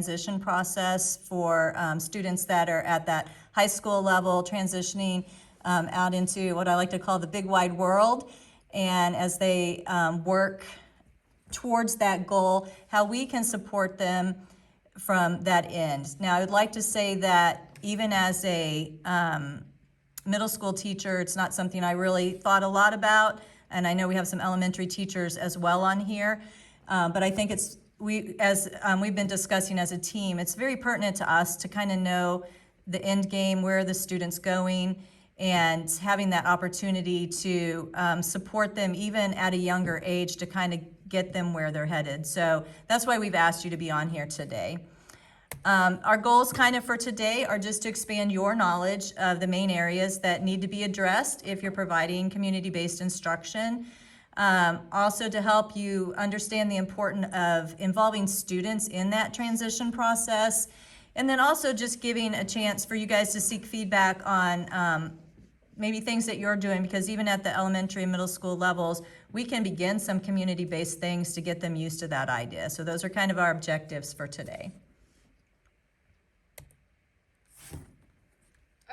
transition process for students that are at that high school level, transitioning out into what I like to call the big wide world. And as they work towards that goal, how we can support them from that end. Now, I would like to say that even as a middle school teacher, it's not something I really thought a lot about, and I know we have some elementary teachers as well on here, but I think it's, we've been discussing as a team, it's very pertinent to us to kind of know the end game, where are the students going, and having that opportunity to support them even at a younger age to kind of get them where they're headed. So that's why we've asked you to be on here today. Our goals kind of for today are just to expand your knowledge of the main areas that need to be addressed if you're providing community-based instruction. Also to help you understand the importance of involving students in that transition process. And then also just giving a chance for you guys to seek feedback on maybe things that you're doing, because even at the elementary and middle school levels, we can begin some community-based things to get them used to that idea. So those are kind of our objectives for today.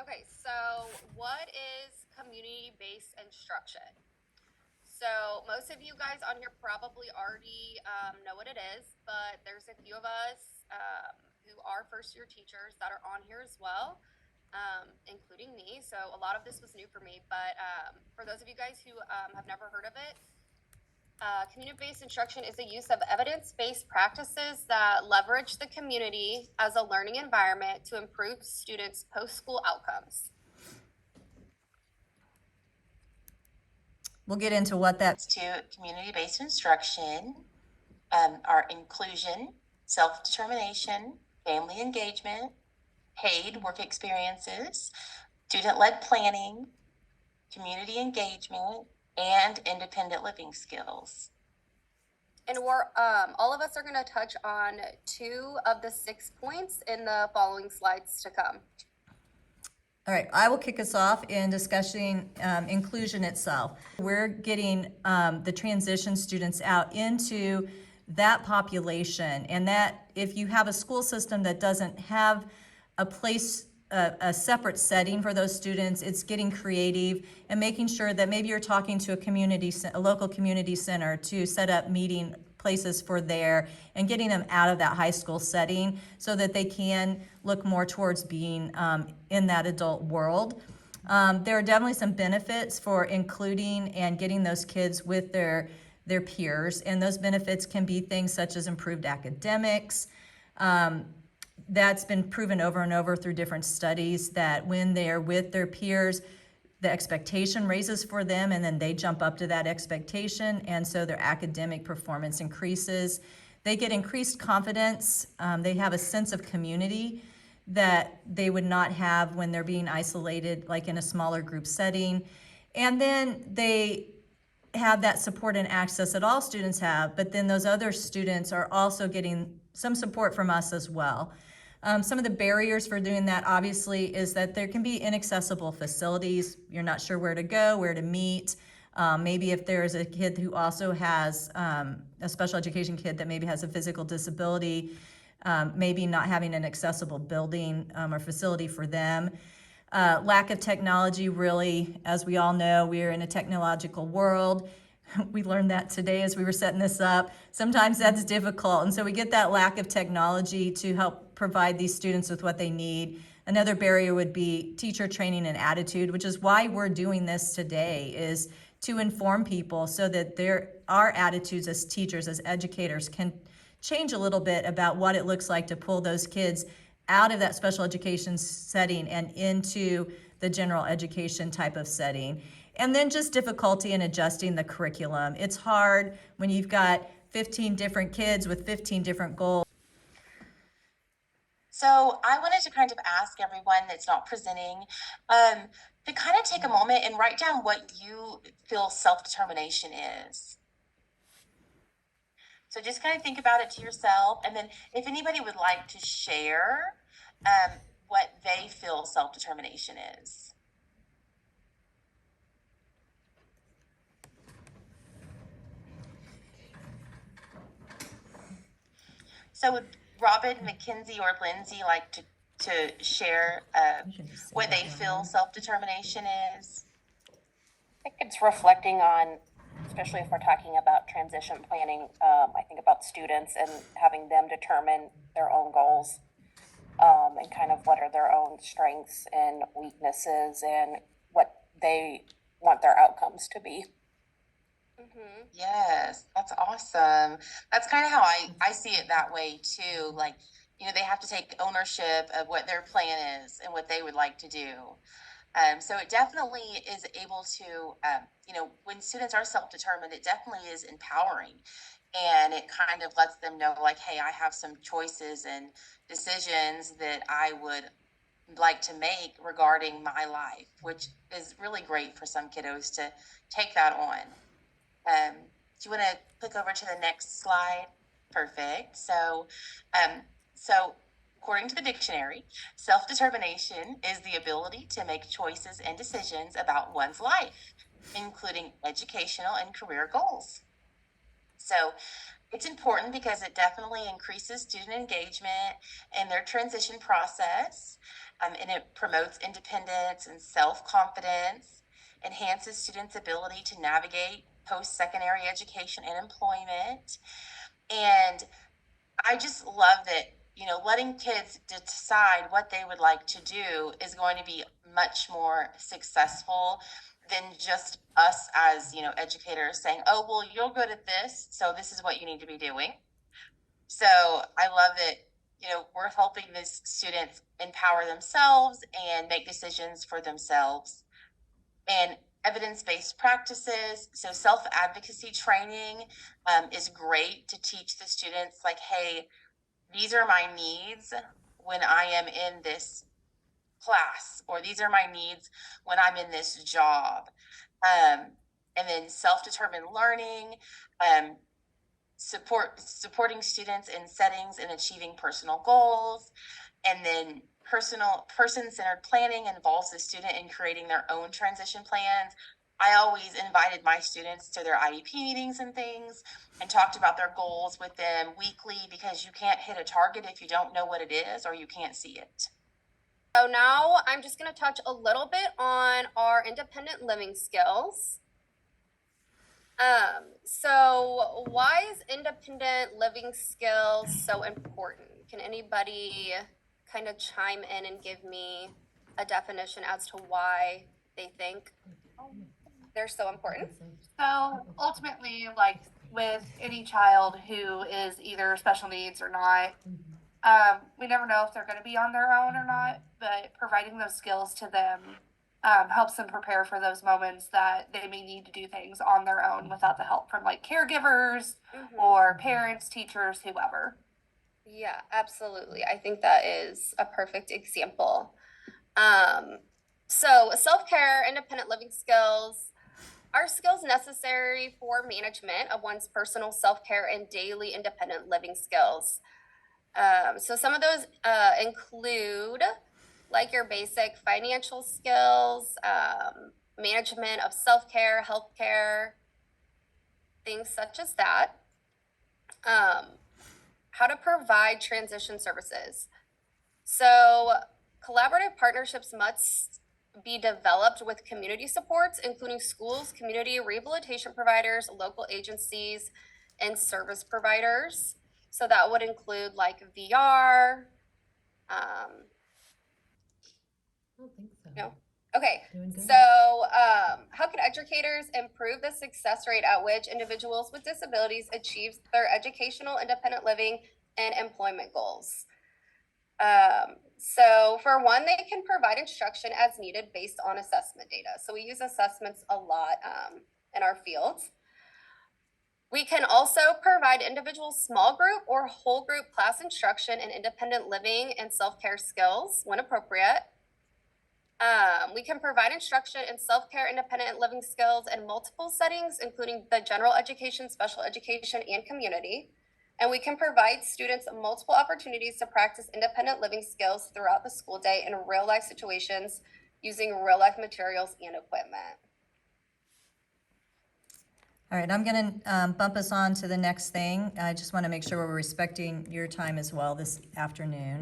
Okay, so what is community-based instruction? So most of you guys on here probably already know what it is, but there's a few of us who are first-year teachers that are on here as well, including me. So a lot of this was new for me, but for those of you guys who have never heard of it, community-based instruction is the use of evidence-based practices that leverage the community as a learning environment to improve students' post-school outcomes. We'll get into what that to community-based instruction are inclusion, self-determination, family engagement, paid work experiences, student-led planning, community engagement, and independent living skills. And we're all of us are going to touch on 2 of the 6 points in the following slides to come. All right, I will kick us off in discussing inclusion itself. We're getting the transition students out into that population, and that if you have a school system that doesn't have a place, a separate setting for those students, it's getting creative and making sure that maybe you're talking to a local community center to set up meeting places for there and getting them out of that high school setting so that they can look more towards being in that adult world. There are definitely some benefits for including and getting those kids with their peers, and those benefits can be things such as improved academics. That's been proven over and over through different studies that when they're with their peers, the expectation raises for them, and then they jump up to that expectation, and so their academic performance increases. They get increased confidence. They have a sense of community that they would not have when they're being isolated, like in a smaller group setting. And then they have that support and access that all students have, but then those other students are also getting some support from us as well. Some of the barriers for doing that, obviously, is that there can be inaccessible facilities. You're not sure where to go, where to meet. Maybe if there's a kid who also has a special education kid that maybe has a physical disability, maybe not having an accessible building or facility for them. Lack of technology, really, as we all know, we're in a technological world. We learned that today as we were setting this up. Sometimes that's difficult, and so we get that lack of technology to help provide these students with what they need. Another barrier would be teacher training and attitude, which is why we're doing this today, is to inform people so that our attitudes as teachers, as educators, can change a little bit about what it looks like to pull those kids out of that special education setting and into the general education type of setting. And then just difficulty in adjusting the curriculum. It's hard when you've got 15 different kids with 15 different goals. So I wanted to kind of ask everyone that's not presenting to kind of take a moment and write down what you feel self-determination is. So just kind of think about it to yourself, and then if anybody would like to share what they feel self-determination is. So Robin, Mackenzie, or Lindsay like to share You can just say what that they out feel loud. self-determination is? I think it's reflecting on, especially if we're talking about transition planning, I think about students and having them determine their own goals, and kind of what are their own strengths and weaknesses and what they want their outcomes to be. Mm-hmm. Yes, that's awesome. That's kind of how I see it that way too. Like, they have to take ownership of what their plan is and what they would like to do. So it definitely is able to, when students are self-determined, it definitely is empowering. And it kind of lets them know, like, hey, I have some choices and decisions that I would like to make regarding my life, which is really great for some kiddos to take that on. Do you want to click over to the next slide? Perfect. So according to the dictionary, self-determination is the ability to make choices and decisions about one's life, including educational and career goals. So it's important because it definitely increases student engagement in their transition process, and it promotes independence and self-confidence, enhances students' ability to navigate post-secondary education and employment. And I just love that, letting kids decide what they would like to do is going to be much more successful than just us as, educators saying, oh, well, you're good at this, so this is what you need to be doing. So I love that, we're helping these students empower themselves and make decisions for themselves. And evidence-based practices, so self-advocacy training is great to teach the students, like, hey, these are my needs when I am in this class, or these are my needs when I'm in this job. And then self-determined learning, supporting students in settings and achieving personal goals. And then person-centered planning involves the student in creating their own transition plans. I always invited my students to their IEP meetings and things and talked about their goals with them weekly, because you can't hit a target if you don't know what it is or you can't see it. So now I'm just going to touch a little bit on our independent living skills. So why is independent living skills so important? Can anybody kind of chime in and give me a definition as to why they think they're so important? So ultimately, like with any child who is either special needs or not, we never know if they're going to be on their own or not, but providing those skills to them helps them prepare for those moments that they may need to do things on their own without the help from like caregivers or parents, teachers, whoever. Yeah, absolutely. I think that is a perfect example. So self-care, independent living skills are skills necessary for management of one's personal self-care and daily independent living skills. So some of those include like your basic financial skills, management of self-care, healthcare, things such as that. How to provide transition services. So collaborative partnerships must be developed with community supports, including schools, community rehabilitation providers, local agencies, and service providers. So that would include like VR. I don't think so. No. Okay, Doing good. so how can educators improve the success rate at which individuals with disabilities achieve their educational, independent living, and employment goals? So for one, they can provide instruction as needed based on assessment data. So we use assessments a lot in our field. We can also provide individual small group or whole group class instruction in independent living and self-care skills when appropriate. We can provide instruction in self-care, independent living skills in multiple settings, including the general education, special education, and community. And we can provide students multiple opportunities to practice independent living skills throughout the school day in real life situations using real life materials and equipment. All right, I'm going to bump us on to the next thing. I just want to make sure we're respecting your time as well this afternoon.